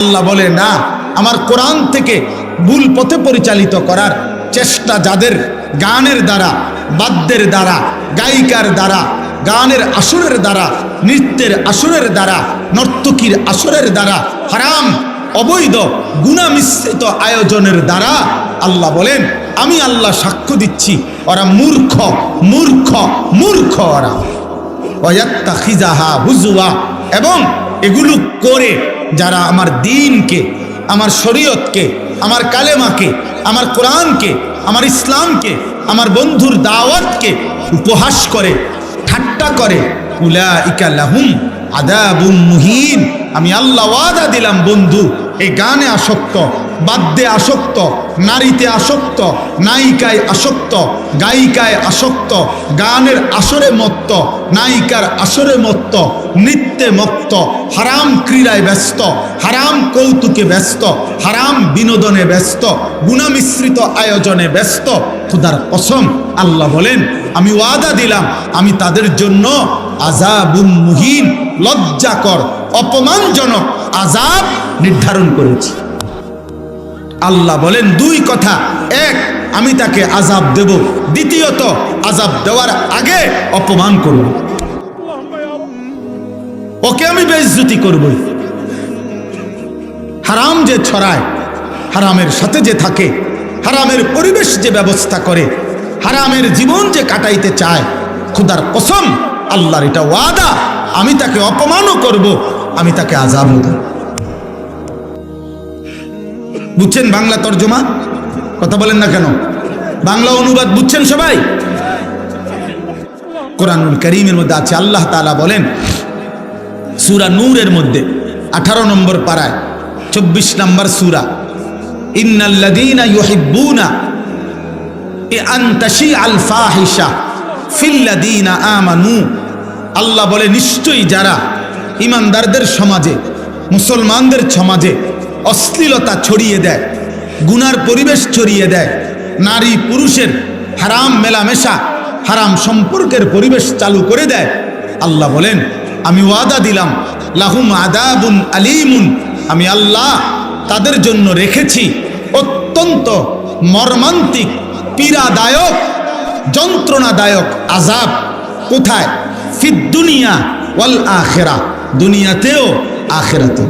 আল্লাহ বলে না, আমার কোরআন থেকে ভুল পথে পরিচালিত করার চেষ্টা যাদের গানের দ্বারা, বাদ্যের দ্বারা, গায়িকার দ্বারা, গানের আসরের দ্বারা, নৃত্যের আসরের দ্বারা, নর্তকীর আসরের দ্বারা, হারাম অবৈধ গুনাহ মিশ্রিত আয়োজনের দ্বারা, আল্লাহ বলেন আমি আল্লাহ সাক্ষ্য দিচ্ছি ওরা মূর্খ মূর্খ মূর্খ ওরা। ওয়াত্তাখিযাহা হুজুয়া, এবং এগুলো করে যারা আমার দ্বীনকে, আমার শরীয়তকে, আমার কালেমাকে, আমার কোরআনকে, আমার ইসলামকে, আমার বন্ধুর দাওয়াতকে উপহাস করে, ঠাট্টা করে, উলাইকা লাহুম আযাবুম মুহিন। আমি আল্লাহ ওয়াদা দিলাম বন্ধু, এই গানে আসক্ত, বাদ্যে আসক্ত, নারীতে আসক্ত, নায়িকায় আসক্ত, গায়িকায় আসক্ত, গানের আসরে মত্ত, নায়িকার আসরে মত্ত, নৃত্যে মত্ত, হারাম ক্রীড়ায় ব্যস্ত, হারাম কৌতুকে ব্যস্ত, হারাম বিনোদনে ব্যস্ত, গুনাহ মিশ্রিত আয়োজনে ব্যস্ত, খোদার কসম আল্লাহ বলেন আমি ওয়াদা দিলাম আমি তাদের জন্য আযাবুম মুহিন, লজ্জাকর অপমানজনক আযাব নির্ধারণ করেছি। আল্লাহ বলেন দুই কথা, এক আমি তাকে আযাব দেব, দ্বিতীয়ত আযাব দেওয়ার আগে অপমান করব, ওকে আমি বেইজ্জতি করব। হারাম যে ছড়ায়, হারামের সাথে যে থাকে, হারামের পরিবেশ যে ব্যবস্থা করে, হারামের জীবন যে কাটাইতে চায়, খোদার কসম আল্লাহর এটা ওয়াদা আমি তাকে অপমানও করব, আমি তাকে আযাবও দেব। বুঝছেন বাংলা তর্জমা? কথা বলেন না কেন? বাংলা অনুবাদ বুঝছেন সবাই? কোরআনুল কারীমের মধ্যে আছে, আল্লাহ তাআলা বলেন সূরা নূরের মধ্যে 18 নম্বর পারায় 24 নম্বর সূরা, ইন্নাল্লাযীনা ইউহিব্বুনা আন তাশিআল ফাহিশা ফিল্লাযীনা আমানু। আল্লাহ বলে নিশ্চয়ই যারা ইমানদারদের সমাজে, মুসলমানদের সমাজে অশ্লীলতা ছড়িয়ে দেয়, গুনার পরিবেশ ছড়িয়ে দেয়, নারী পুরুষের হারাম মেলামেশা, হারাম সম্পর্কের পরিবেশ চালু করে দেয়, আল্লাহ বলেন আমি ওয়াদা দিলাম লাহুম আযাবুন আলীমুন, আমি আল্লাহ তাদের জন্য রেখেছি অত্যন্ত মর্মান্তিক, পীড়াদায়ক, যন্ত্রণাদায়ক আযাব। কোথায়? ফিদ দুনিয়া ওয়াল আখিরা, দুনিয়াতেও আখিরাতেও।